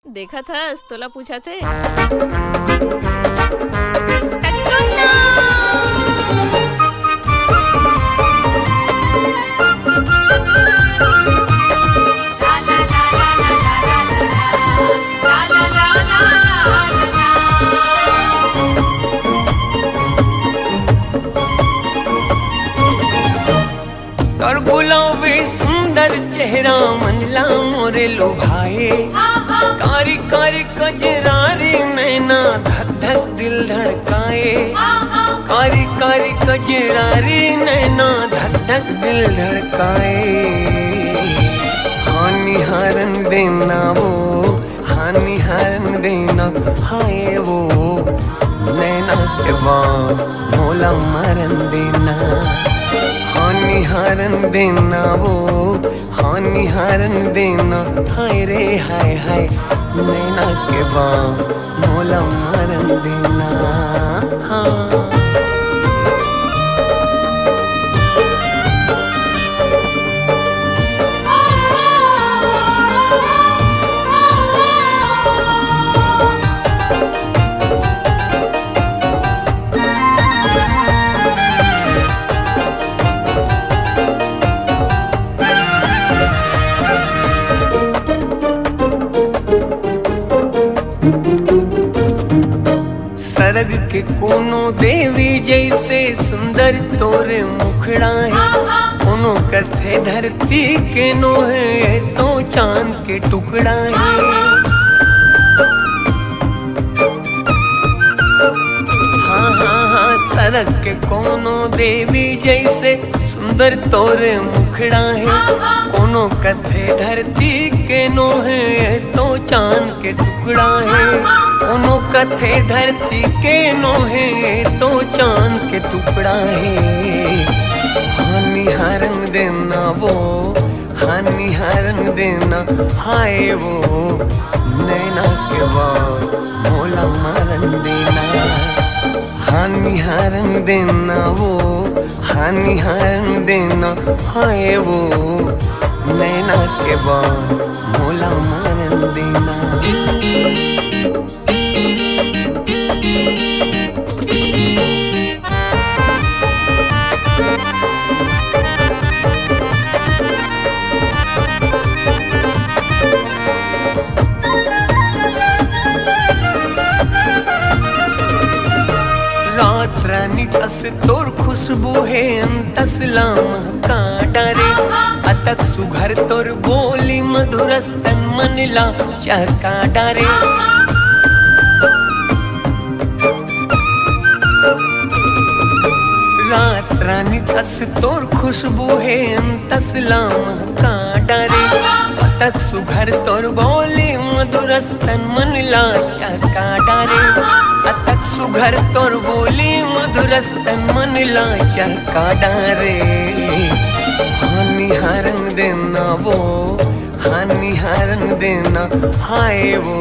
देखा था तोला पूछा थे। और गुलाबी सुंदर चेहरा मनला मोरे लुभाए, कारी कारी कजरारी नैना धक धक दिल धड़काए, कारी कारी कजरारी नैना धक धक दिल धड़काए। हानि हारन देना वो, हानि हारन देना हाय वो, नैना के बाद मोला मरन देना। हानि हारन देना वो, हानि हारन देना हाय रे हाय हाय, नैना के बाद मोला मरन देना। हाँ सरग के कोनो देवी जैसे सुंदर तोरे मुखड़ा है, कोनो कथे धरती के नो है तो चांद के टुकड़ा है। हाँ हाँ हाँ सरग के कोनो देवी जैसे सुंदर तोरे मुखड़ा है, कोनो कथे धरती के नो है तो चांद के टुकड़ा है, कोनो कथे धरती के नो है तो चांद के टुकड़ा है। हानि हारन देना वो, हानि हारन देना हाय वो, नैना के बाद मोला मरन देना। हानि हारन देना वो, हानि हारन देना हाय वो, नैना के बाद मोला मरन देना। रात रानी कस तोर खुशबू है अंतसला महका डारे, अतक सुघर तोर बोली मधुरस्तन मनला चहका डारे। रात रानी कस तोर खुशबू है अंतसला महका डारे, अतक सुघर तोर बोली मधुरस्तन मनला चहका डारे, अतक सुघर तोर बोली मधुरस्तन मनला चहका डारे। हानि हारन देना वो, हानि हारन देना हाय वो,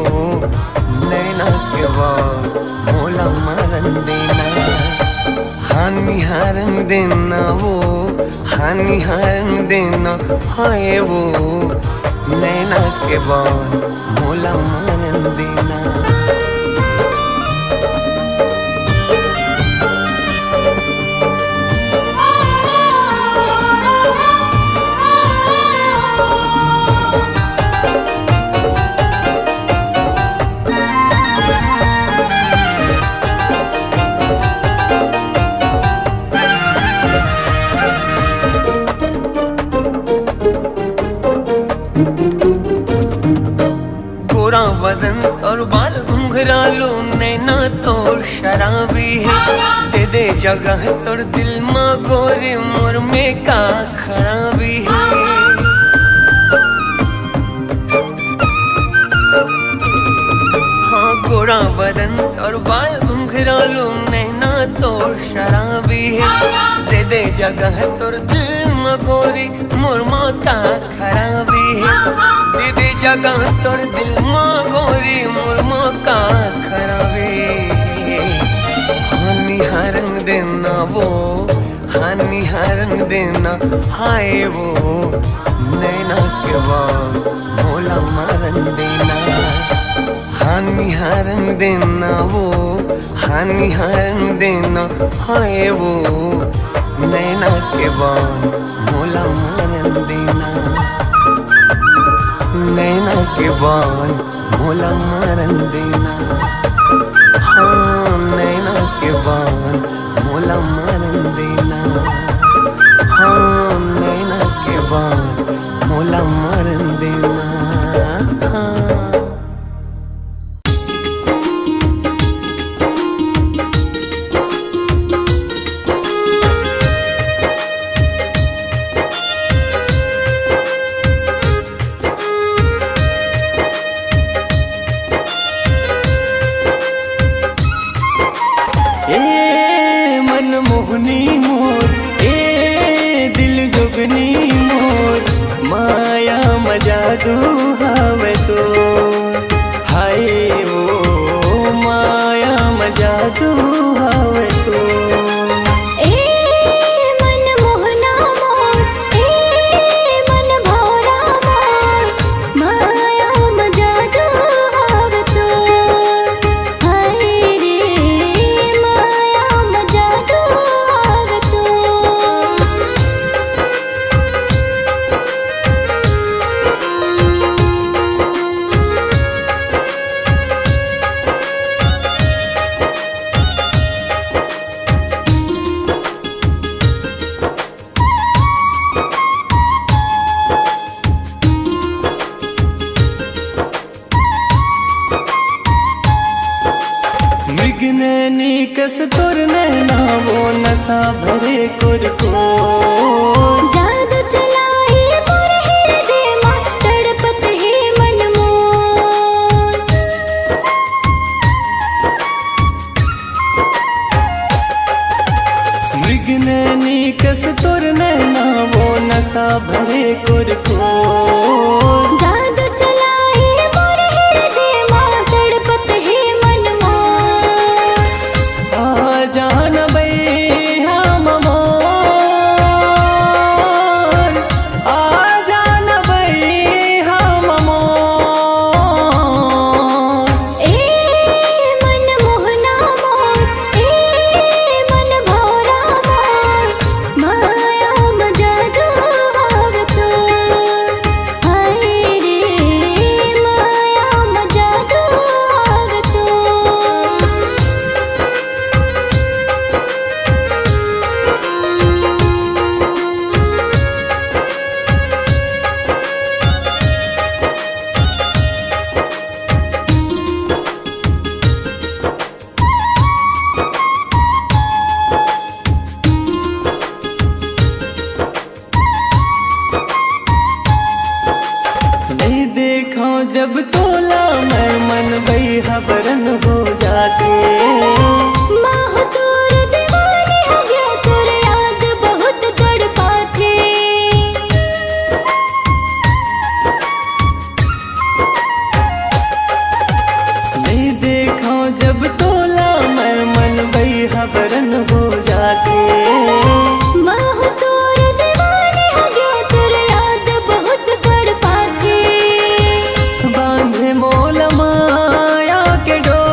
नैना के बाद मोला मरन देना। हानि हारन देना वो, हानि हारन देना हाय वो, नैना के बाद मोला मरन देना। गोरा बदन और बाल घुंघरालो नैना तोर शराबी है, दे दे जगह तोर दिल माँ गोरे मोर में का खराबी है। हाँ गोरा बदन और बाल घुंघरालो नैना तोर शराबी है, दे दे जगह तोर दिल माँ गोरी मोर माँ का खराबी है, दे दे जगह तोर दिल माँ गोरी मोर माँ का खराबी। हानि हारन देना वो, हानि हारन देना हाय वो, नैना के बाद मोला मरन देना। निहारन देना वो, हाँ निहारन देना हाय वो, नैना के बान मोला मारन देना, नैना के बान मोला मारन देना, हाँ नैना के बान मोला मारन देना, हाँ नैना के बान मोला मारन देना, हाँ। मनमोहनी मोर ए दिल जोगनी मोर, माया मजा दू हवे तो, हाय वो माया मजा दू हवे तो। मृगनैनी कस तोर नैना वो नशा भरे कुरको, जादू चलाए मोर हृदय मां तड़पत है मन मोर। मृगनैनी कस तोर नैना वो नशा भरे कुरको, जादू चलाए मोर हृदय मां तड़पत है मन मोर। जान बई हम मोर, आ जान बई हम मोर। ए मन मोहना मोर, ए मन भोरा मोर, माया मजा दू हवे तो, हाय रे माया मजा दू हवे तो। नहीं देखा जब तोला मैं मन बई हबरन हो जाते, माह तोर दीवानी हो गया तोर याद बहुत तड़पाथे। नहीं देखा जब तोला मैं मन बई हबरन हो जाते, माह तोर दीवानी हो गया तोर याद बहुत तड़पाथे। बांधे मोल माया के डोर,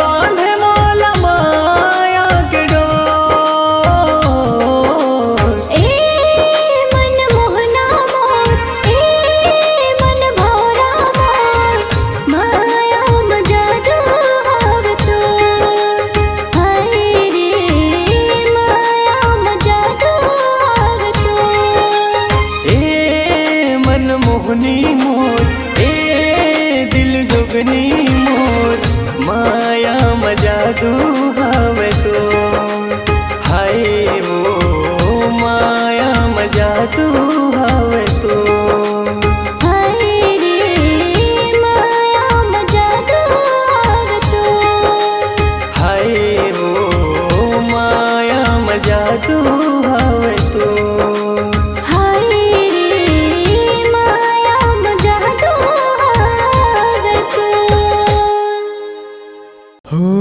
बांधे मोल माया के डोर। ए मन मोहना मोर, ए मन भोरा मोर, माया मजा दू हवे तो, हाय रे माया मजा दू हवे तो। ए मनमोहनी मोर ए दिल जोगनी मोर, माया मजा दू हवे तो, हाय वो माया मजा दू हवे तो। हाय रे माया मजा दू हवे तो, हाय वो माया मजा दू हवे तो। हाय रे माया मजा दू हवे तो। हो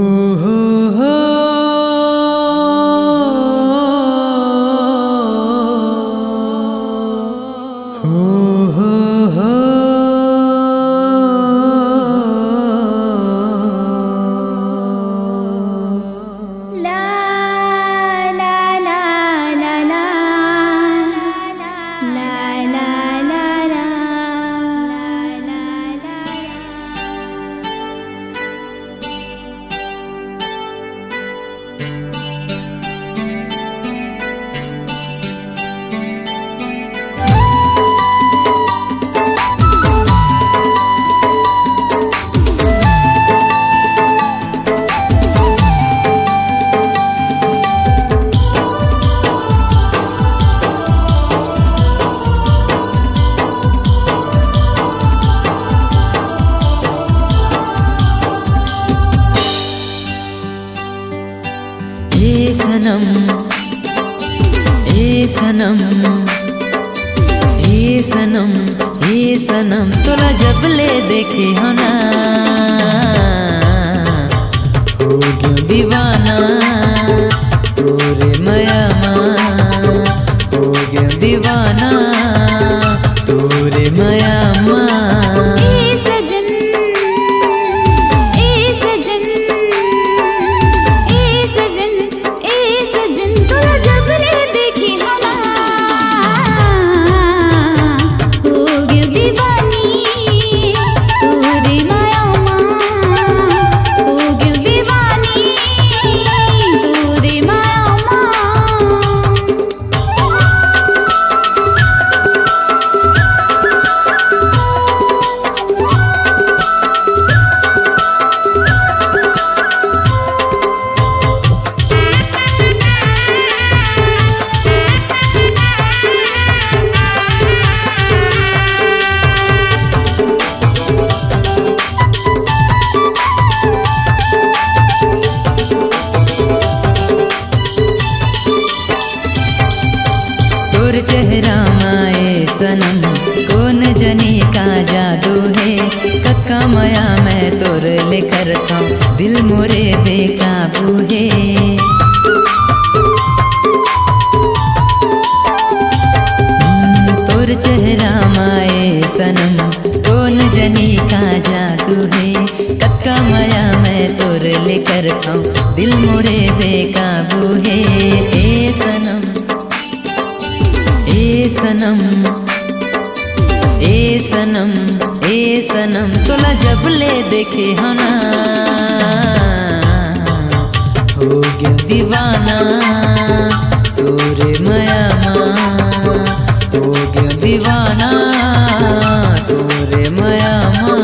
सनम तोला जब ले देखे हो ना हो गयो दीवाना तोरे माया माँ हो गयो दीवाना तोरे माया माँ तोर चेहरा माए सनम कौन जनी का जादू है कक्का माया मैं तोर लेकर था दिल मोरे बेकाबू है तोर चेहरा माए सनम कौन जनी का जादू है कक्का माया मैं तोर लेकर था दिल मोरे बेकाबू है ए सनम ए सनम तोला जब ले देखे हो ना हो गया दीवाना तोरे माया माँ हो गया दीवाना तोरे माया माँ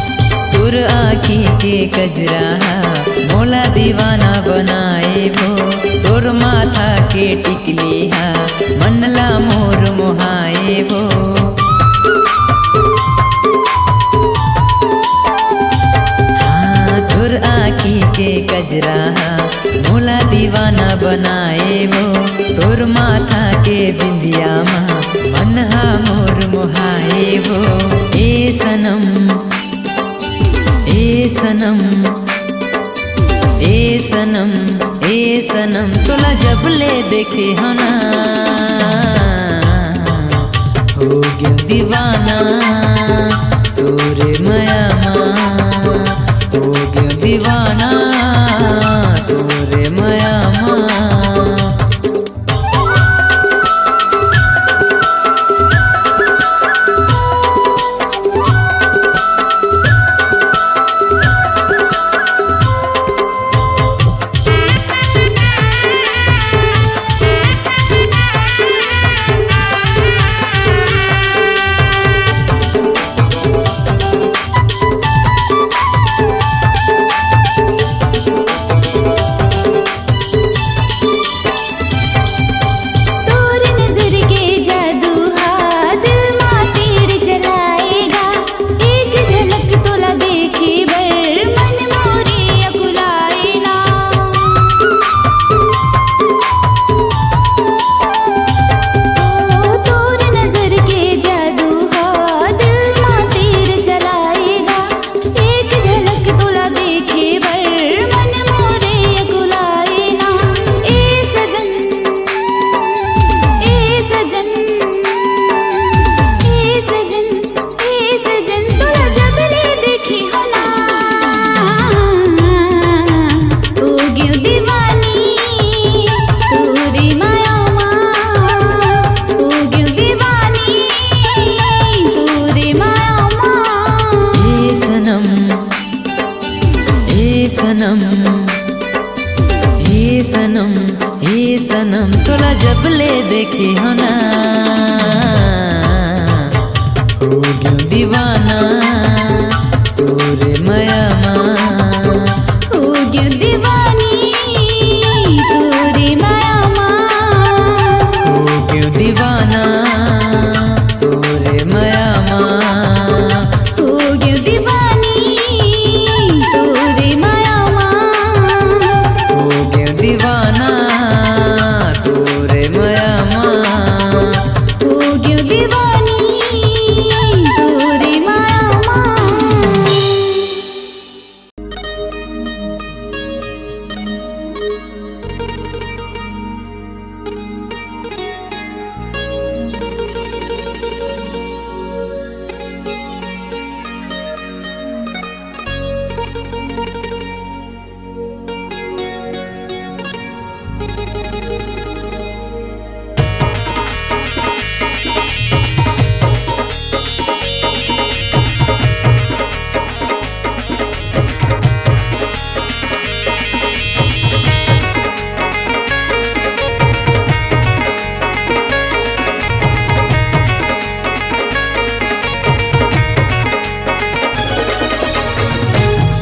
आँखी के कजरा मोला दीवाना बनाए भो तोर माथा के टिकली हा मनला मोर मोहाए भो हाँ तोर आँखी के कजरा मोला दीवाना बनाए भो तोर माथा के बिंदिया माँ मनहा मोर मोहाए भो ए सनम ए सनम तोला जब ले देखे हो ना हो गया दीवाना तोरे माया माँ हो गया दीवाना तोरे माया माँ सनम तोला जब ले देखे हो ना हो गयो दीवाना तोरे माया माँ हो गयो दीवानी तोरे माया माँ हो गयो दीवाना तोरे माया माँ हो गयो दीवानी तोरे माया माँ हो गयो दीवाना तोरे माया माँ हो गयो दीवानी तोरे माया माँ।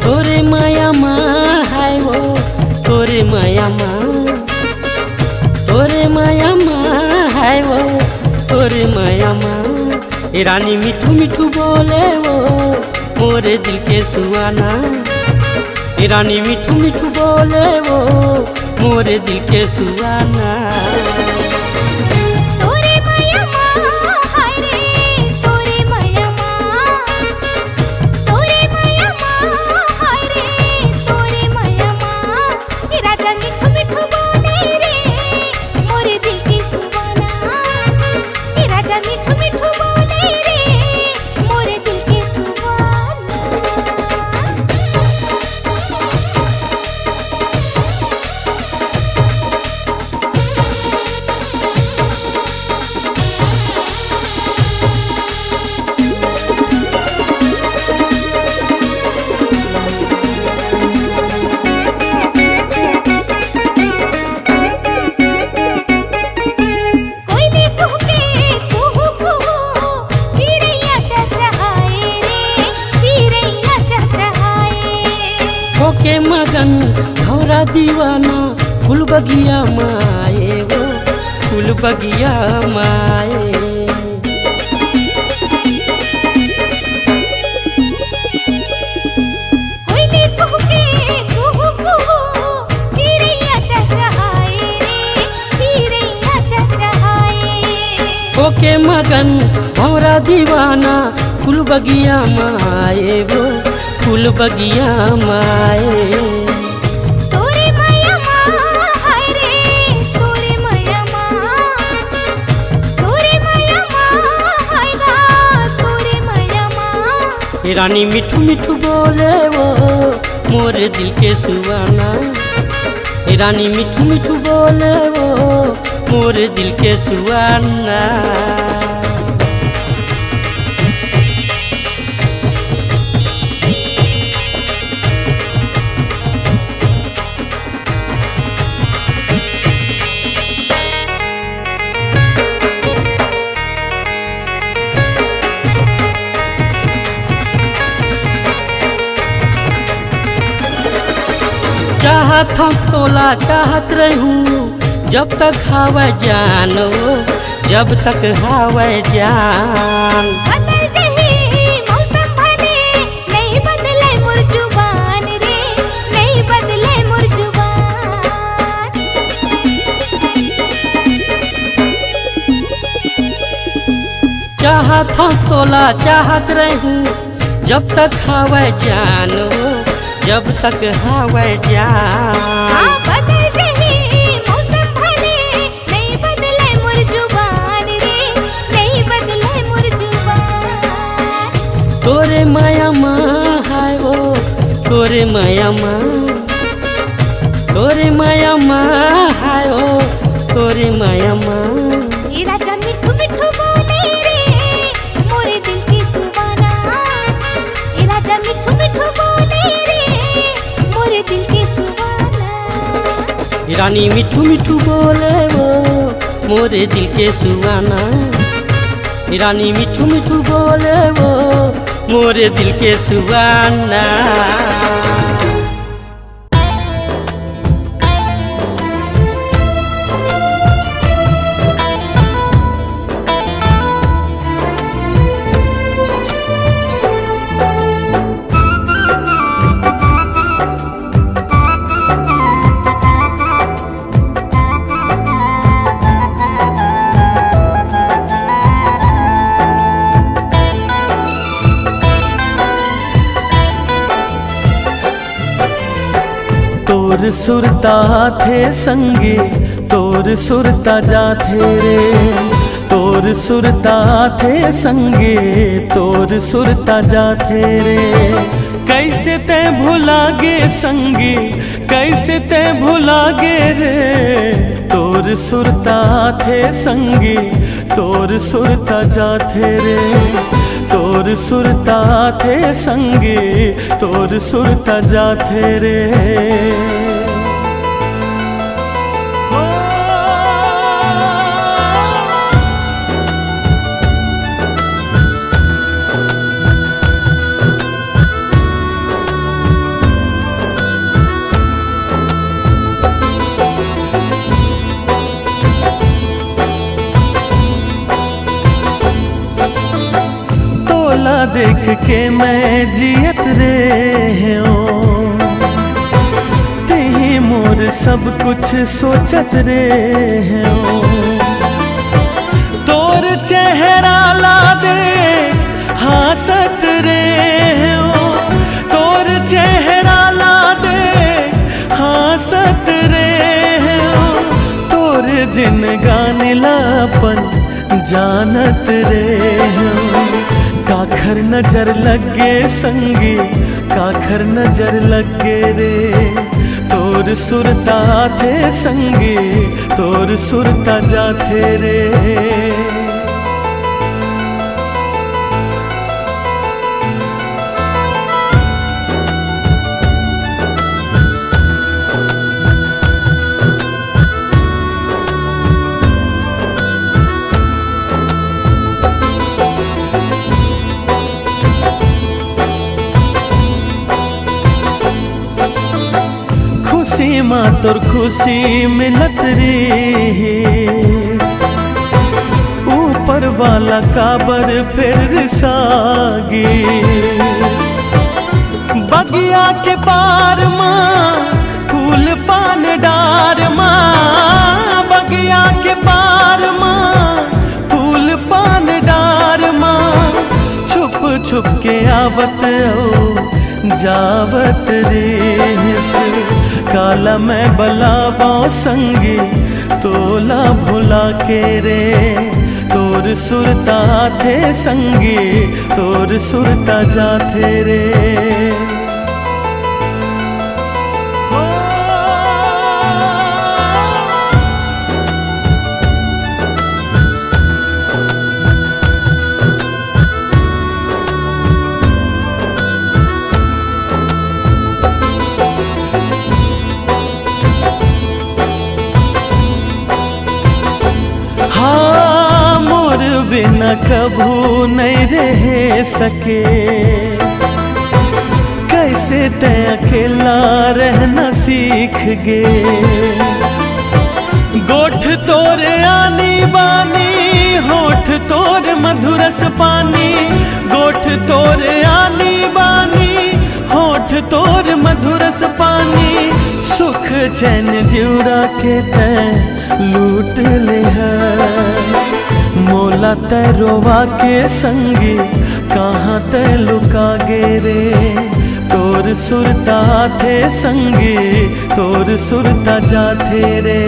तोरे माया माँ हाय वो तोरे माया माँ तोरे माया माँ हाय वो तोरे माया माँ ए रानी मिठू मिठू बोले वो मोरे दिल के सुहाना ए रानी मिठू मिठू बोले वो मोरे दिल के सुहाना तोरे माया माँ हाय रे तोरे माया माँ तोरे माया माँ हाय रे तोरे माया माँ ये राजा मिठू मिठू बोले रे मोरे दिल की सुहाना ये राजा मिठू मिठू बोले रे मोरे दिल की सुहाना। कोयले कुहके कुहू कुहू चिड़ैया चहचहाए रे चिड़ैया चहचहाए। होके मगन घोरा दीवाना फूल बगिया माए वो फूल बगिया माए कोयले कुहके कुहू कुहू चिड़ैया चहचहाए रे चिड़ैया चहचहाए। होके मगन घोरा दीवाना फूल बगिया माए वो फूल बगिया माए तोरे माया माँ हाय रे तोरे माया माँ तोरे माया माँ हाय गा तोरे माया माँ ए रानी मिठू मिठू बोले वो मोरे दिल के सुहाना ए रानी मिठू मिठू बोले वो मोरे दिल के सुहाना चाहत हम तोला चाहत रहूं जब तक हवा जानो जब तक हवा जान बदल जही मौसम भले नहीं बदले मोर जुबान रे नहीं बदले मोर जुबान। चाहत हम तोला चाहत रहूं जब तक हवा जानो जब तक हवा जान बदल जही मौसम भले नहीं बदले मोर जुबान रे नहीं बदले मोर जुबान। तोरे माया माँ हाय वो तोरे माया माँ तोरे माया माँ हाय वो तोरे माया माँ ये राजा मिठू मिठू बोले रे मोरे दिल की सुहाना ये राजा मिठू मिठू बोले रे मोरे दिल की सुहाना। रानी मिठू मिठू बोले वो मोरे दिल के सुहाना रानी मिठू मिठू बोले वो मोरे दिल के सुहाना। तोर सुरता थे संगे तोर सुरता जाथे रे, तोर सुरता थे संगे तोर सुरता जाथे रे। कैसे ते भुला गे संगी कैसे ते भुला गे रे, तोर सुरता थे संगी तोर सुरता जाथे रे, तोर सुरता थे संगी तोर सुरता जाथे रे। देख के मैं जियत रे हो, तेही मोर सब कुछ सोचत रे हो। तोर चेहरा ला दे हासत रे हो, तोर चेहरा ला दे हासत रे हो। तोर जिन गाने लापन जानत रे हो, काखर नजर लगे संगी काखर नजर लगे रे। तोर सुरता थे संगी तोर सुरता जाथे रे। सीमा तोर खुशी मिलत रे, ऊपर वाला काबर फिर सागी। बगिया के पार माँ फूल पान डार माँ, बगिया के पार माँ फूल पान डार माँ। छुप छुप के आवत ओ जावत रे, काला मैं बलावा संगी तोला भुला के रे। तोर सुरता थे संगी तोर सुरता जाथे रे। बिना कभू नहीं रह सके, कैसे ते अकेला रहना सीख गे। गोठ तोरे आनी बानी होठ तोर मधुरस पानी, गोठ तोरे आनी बानी होठ तोर मधुरस पानी। सुख चैन जिउरा के ते लूट ले मोला ते रोवा के संगी कहाँ ते लुका गे रे। तोर सुरता थे संगी तोर सुरता जाथे रे।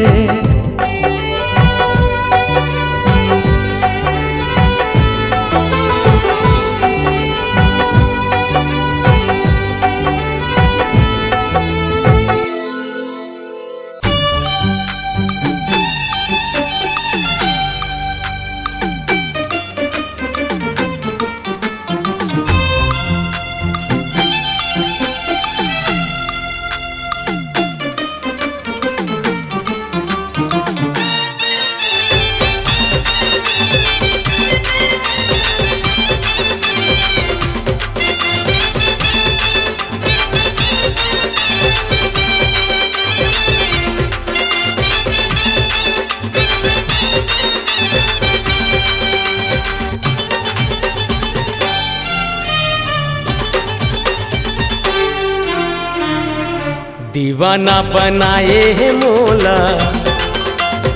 दीवाना बनाए है मोला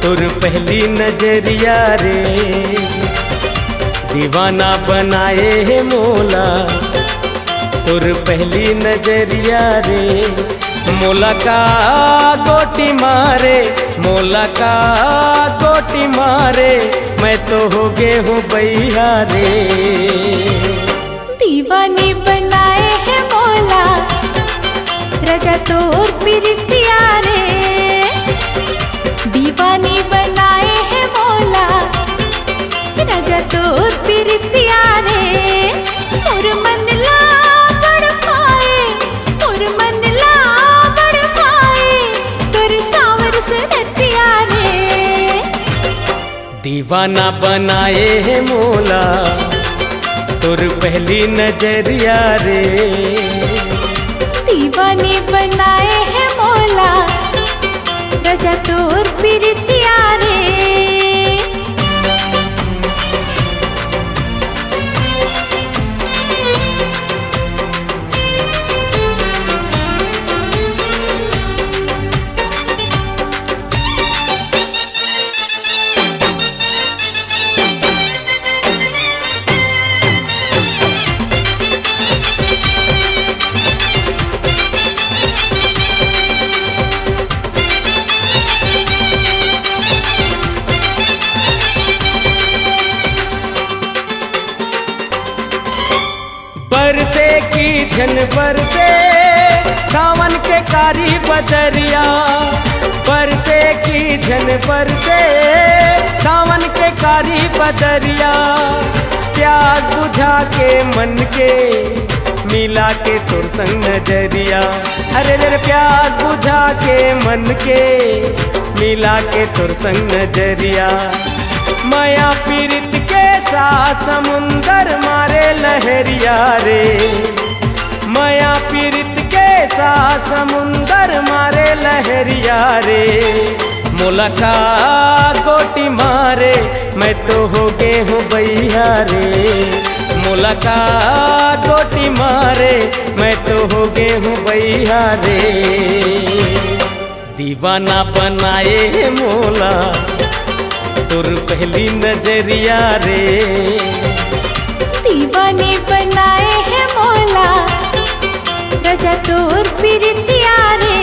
तुर पहली नजरिया रे, दीवाना बनाए है मोला तुर पहली नजरिया रे। मोला का गोटी मारे, मोला का गोटी मारे, मैं तो हो गए हूँ बैया रे। दीवाने बनाए है मोला राजा तोर प्रीतिया रे, दीवाने बनाए है मोला राजा तोर प्रीतिया रे। मोर मन ला बड़ पाए, मोर मन ला बड़ पाए, तोर सावर सुनतिया रे। दीवाना बनाए है मोला तुर पहली नजरिया रे, दीवाने बनाए है मोला राजा तोर प्रीतिया रे। बरसे की झन बरसे सावन के कारी बदरिया, बरसे की झन बरसे सावन के कारी बदरिया। प्यास बुझा के मन के मिला के तुर संग नजरिया, अरे रे प्यास बुझा के मन के मिला के तुर संग नजरिया। माया पीरित के साथ समुंदर मारे लहरिया रे, माया पीरित के साथ समुंदर मारे लहरिया रे। मोला का गोटी मारे, मैं तो हो गए हूँ बैया रे। मोला का गोटी मारे, मैं तो हो गए हूँ बैया रे। दीवाना बनाए मोला तुर पहली नजरिया रे, दीवाने बनाए है मोला राजा तोर प्रीतिया रे।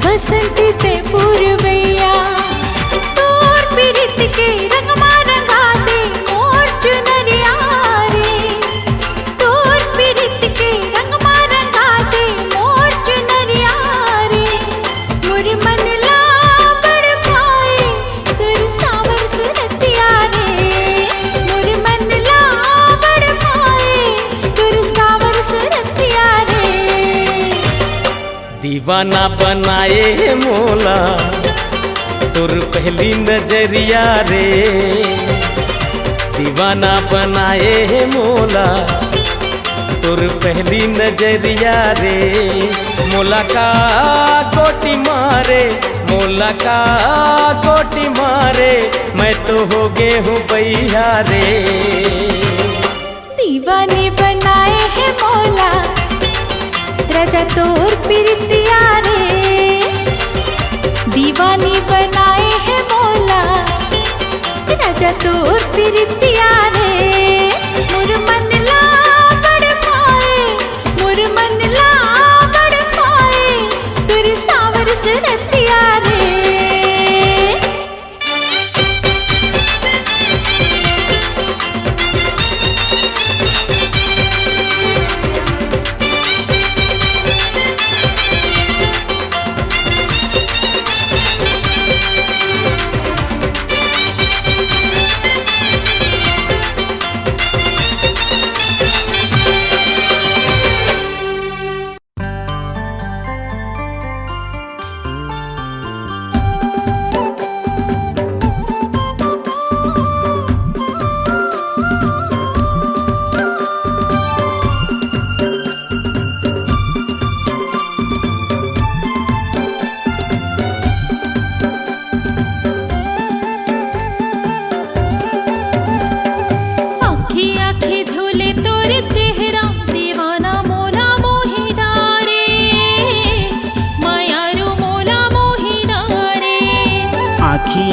बसंती ते पूर्वैया तोर पीड़ित के रंग रंगा दे मोर चुनरिया रे, तोर पीड़ित के रंग रंगा दे मोर चुनरिया रे। मोर मन ला बड़ पाए तुर सावर सुरतिया रे, मोर मन ला बड़ पाए तुर सावर सुरतिया रे। दीवाना बनाए मोला तुर पहली नजरिया रे, दीवाना बनाए मोला तुर पहली नजरिया रे। मोला का गोटी मारे, मोला का गोटी मारे, मैं तो हो गए हूँ बैया रे। दीवाने बनाए है मोला राजा तोर प्रीतिया रे, दीवाने बनाए है मोला राजा तोर प्रीतिया रे। मोर मन ला बड़ पाए, मोर मन ला बड़ पाए तुर सावर सुरतिया रे।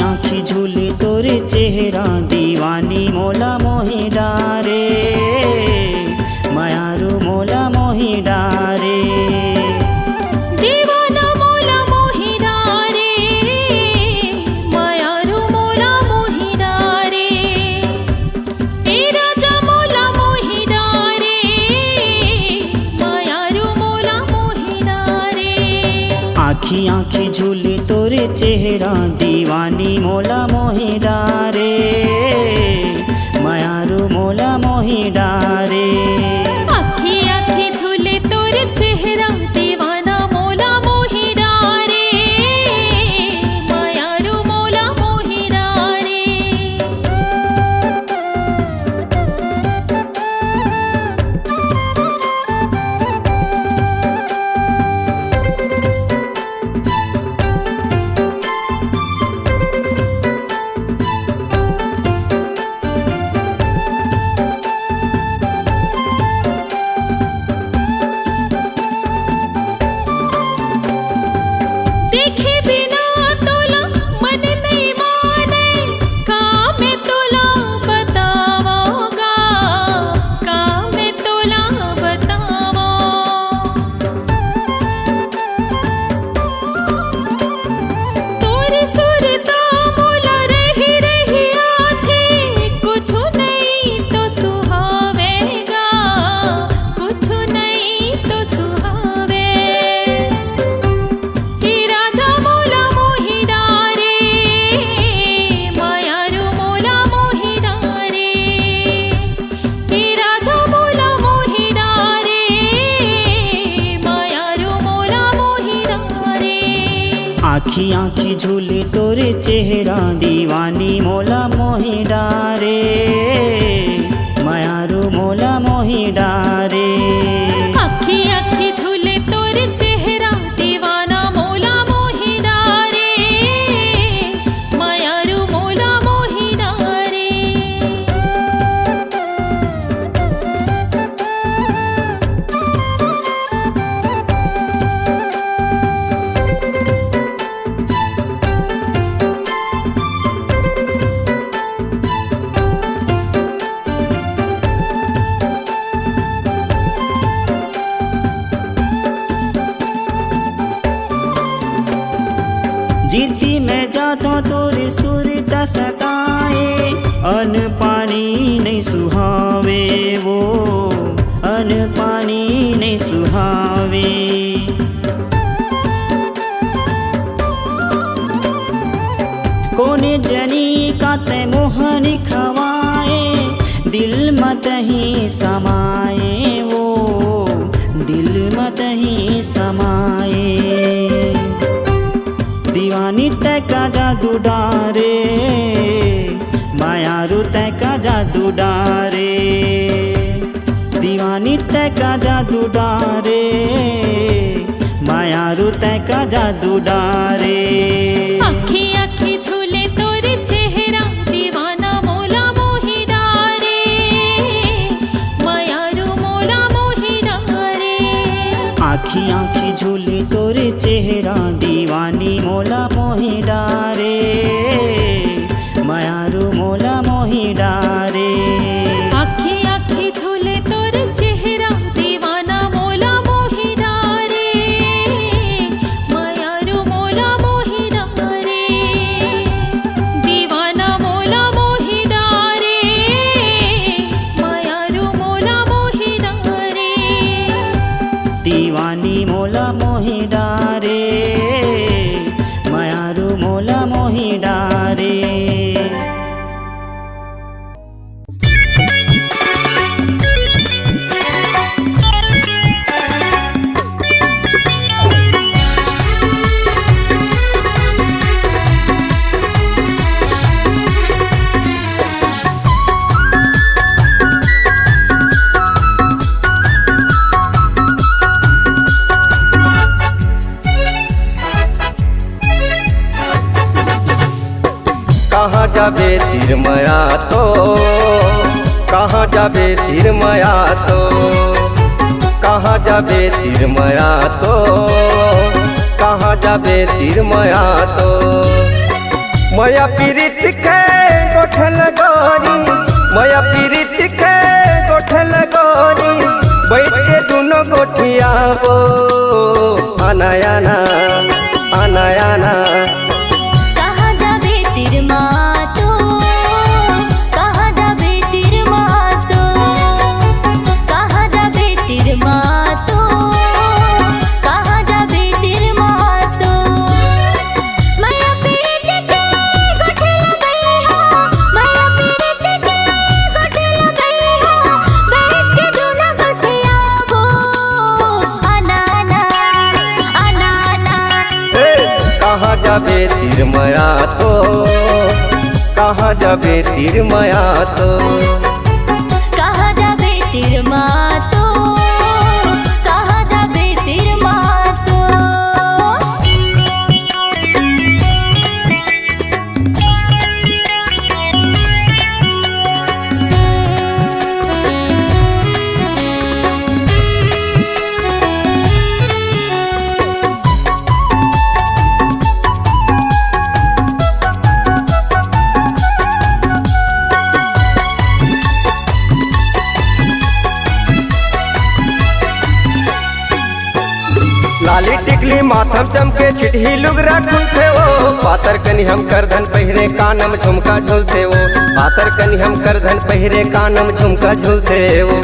आँखी आँखी झूले तोरे चेहरा दीवानी मोला मोहि डारे मायारू मोला मोहि डारे दीवाना मोला मोहि डारे मायारू मोला मोहि डारे ए राजा मोला मोहि डारे मायारू मोला मोहि डारे आँखी आँखी झूले तोरे चेहरा दीवानी मोला मोहि डारे मायारू मोला मोहि डारे आँखी आँखी झूले तोरे चेहरा दीवाना मोला मोहि डारे मायारू मोला मोहि डारे देखे बिना तोला मन नहीं माने का मैं तोला बतावांगा का मैं तोला बतावा तोरी सुरता मोला रही रही आथे कुछ नहीं तो सुहावेगा कुछ नहीं तो सुहावे हे राजा मोला मोहि डारे मायारू मोला मोहि डारे हे राजा मोला मोहि डारे मायारू मोला मोहि डारे आँखी आँखी झूले तोरे चेहरा दीवानी मोला मोहि डारे मायारू मोला मोहि डारे आँखी आँखी झूले तोरे चेहरा दीवाना मोला मोहि डारे मायारू मोला मोहि डारे जीती मैं जाता तोरे सुरता सताए अन पानी नहीं सुहावे वो अन पानी नहीं सुहावे कोने जनी का ते मोहनी खवाए दिल मत ही समाए वो दिल मत ही समाए दीवानी तय का जादू डारे मायारू तय का जादू डारे दीवानी तय का जादू डारे मायारू तय का जादू डारे आँखी आँखी झूले तोरे चेहरा दीवाना मोला मोहि डारे मायारू मोला मोहि डारे आँखी आँखी झूले तोरे चेहरा दीवानी मोला मोहि डारे मायारू मोला मोहि डारे आँखी आँखी झूले तोरे चेहरा दीवाना मोला मोहि डारे मायारू मोला मोहि डारे दीवाना मोला मोहि डारे मायारू मोला मोहि डारे दीवानी मोला मोहि डारे मायारू मोला मोहि डारे कहाँ जाबे तिरमया तो कहाँ जाबे तिरमया तो कहाँ जाबे तिरमया तो कहाँ जाबे तिरमया तो माया पीरित के गोठल गोरी, माया पीरित के गोठल गोरी, बैठ के दोनों गोठियाबो आना आना आना आना। कहाँ जाबे तिर मातो, कहाँ जाबे तिर मातो, कहाँ जाबे तिर मातो, कहाँ जाबे तिर मातो। माया पीरित के गोठल गई हो, माया पीरित के गोठल गई हो, बैठ के दोनों गोठियाबो आना आना आना आना। कहाँ जाबे तीर माया तो, कहाँ जाबे तीर माया तो, कहाँ जाबे तिर मातो, कहाँ जाबे तिर मातो। लाली टिकली माथम चमके चिट्ठी लुगरा खुलते वो, पातर कनी हम करधन पहिरे कानम झुमका झूलते वो, पातर कनी हम करधन पहिरे कानम झुमका झूलते वो।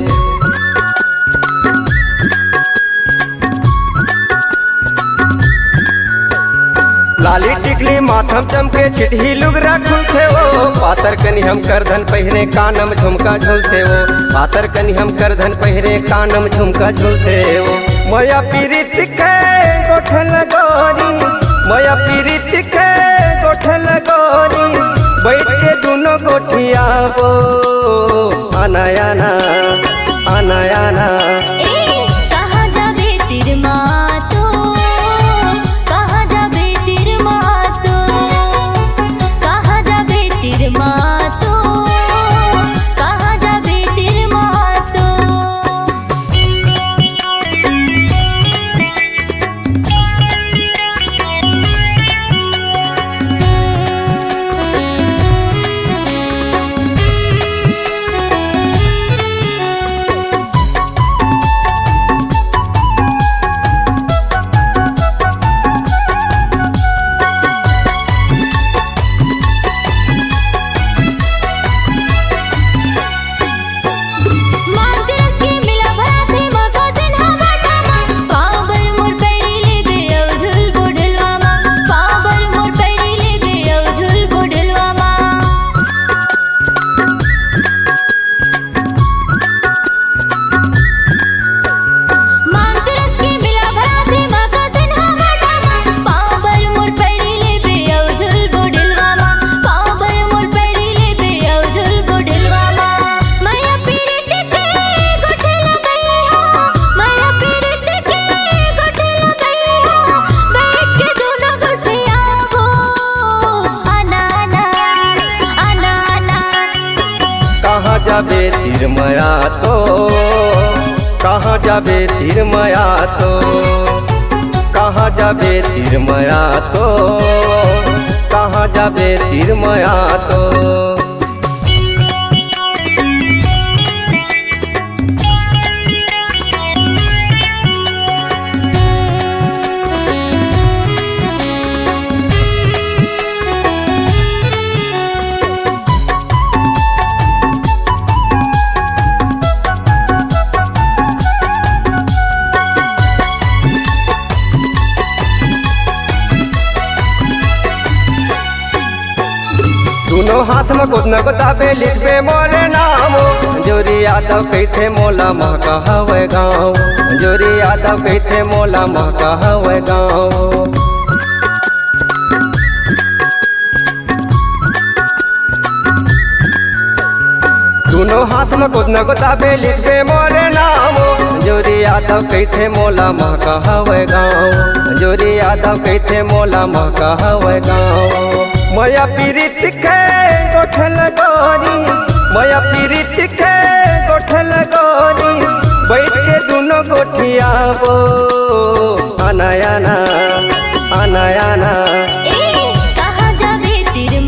लाली टिकली माथम चमके चिट्ठी लुगरा खुलते वो, पातर कनी हम करधन पहिरे कानम झुमका झूलते वो, पातर कनी हम करधन पहिरे कानम झुमका झूलते वो। माया पीरित के गोठल गोरी, माया पीरित के गोठल गोरी, बैठ के दोनों गोठियाबो आना आना आना आना। कहाँ जाबे तिर मातो, कहाँ जाबे तिर मातो, कहाँ जाबे तिर मातो, कहाँ जाबे तिर मातो। मांगरस के मिला भरा थे मगा दिन हवा टामा, पावर मोर पैरी ले गए झुल बुढ़लवा मा, पावर मोर पैरी ले गए झुल बुढ़लवा मा। मांगरस के मिला भरा थे मगा दिन हवा टामा, पावर मोर पैरी ले गए झुल बुढ़लवा मा, पावर मोर पैरी ले गए झुल बुढ़लवा मा। माया पीरित के गोठल गई हो, माया पीरित के गोठल गई हो, बैठ के दोनों गोठियाबो आना आना आना आना। कहाँ जाबे तीर माया तो, कहाँ जाबे तीर माया तो, कहाँ जाबे तीर माया तो, कहाँ जाबे तीर माया तो। दोनों हाथ में कुछ न बताबे लिखबे मोरे नाम, जोरी यादव कहते मोला महका हवे गाँव, जोरी यादव कहते मोला महका हवे गाँव। दोनों हाथ में कुछ न बताबे लिखबे मोरे नाम, जोरी यादव कहते मोला महका हवे गाँव, जोरी यादव कहते मोला महका हवे गाँव। माया पीरित के गोठल गोरी, माया पीरित के गोठल गोरी, बैठ के दोनों गोठियाबो आना आना आना आना। कहाँ जाबे तिर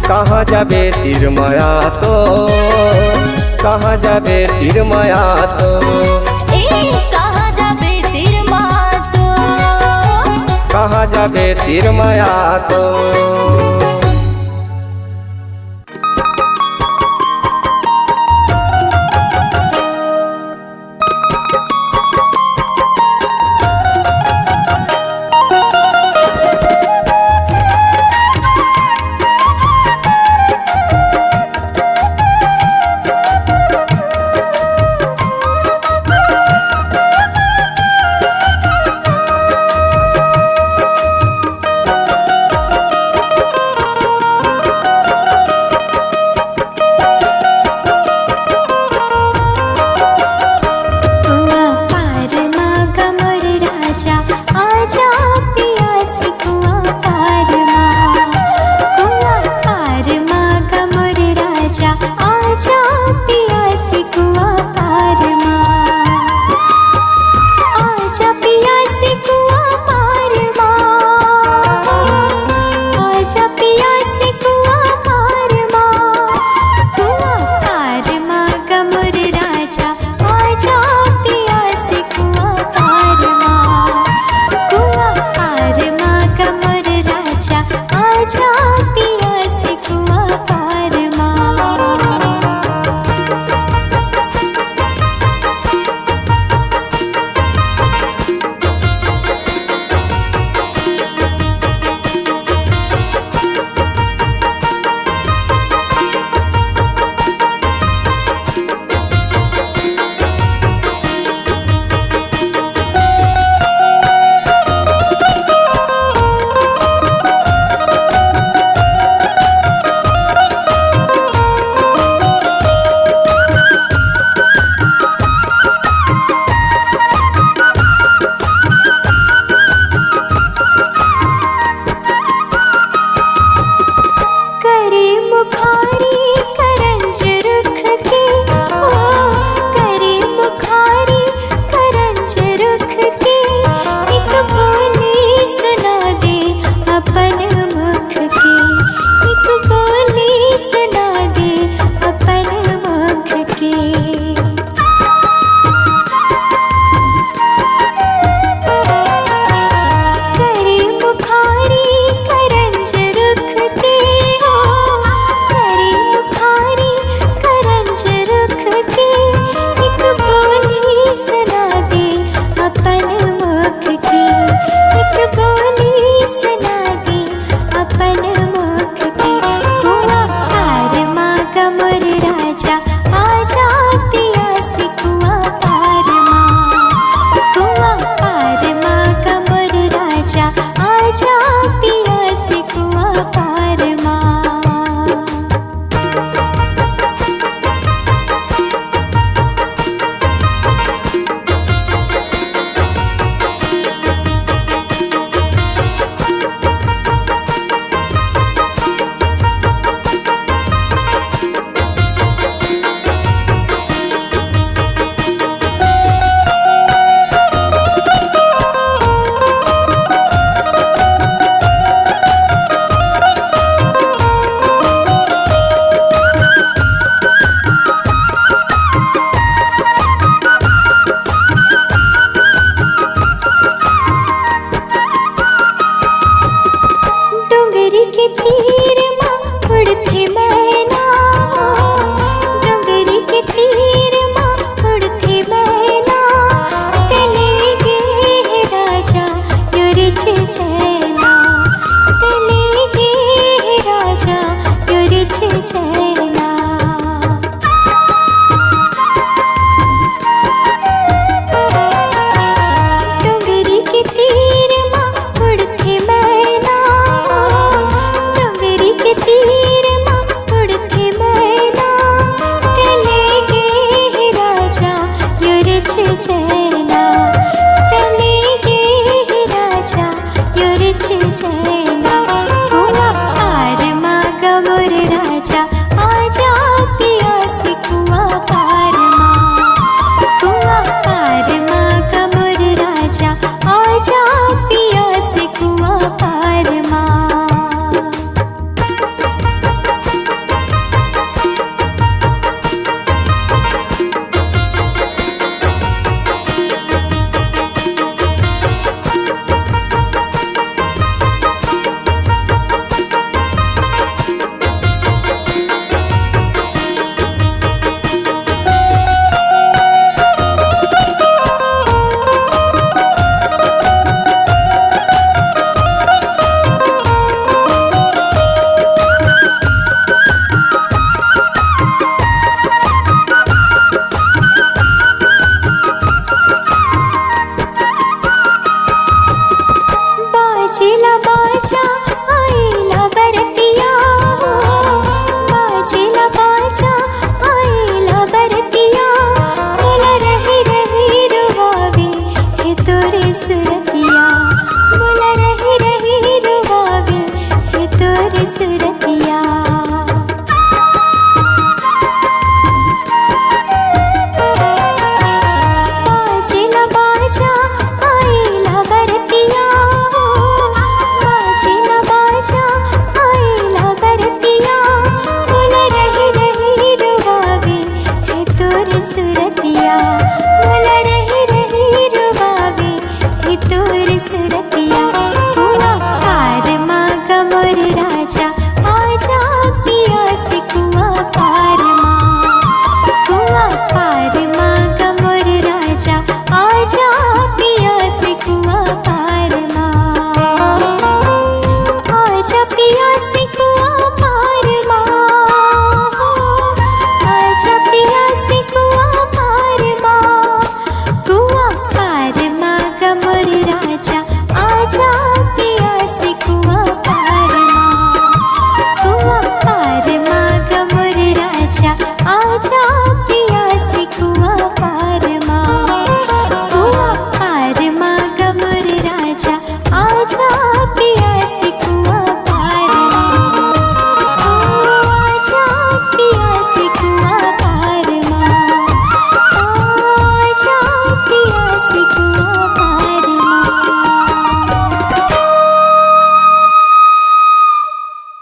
कहाँ जाबे तिरमाया तो, कहाँ जाबे तिरमाया तो, ए कहाँ जाबे तिरमा तो, कहाँ जाबे तिरमाया तो।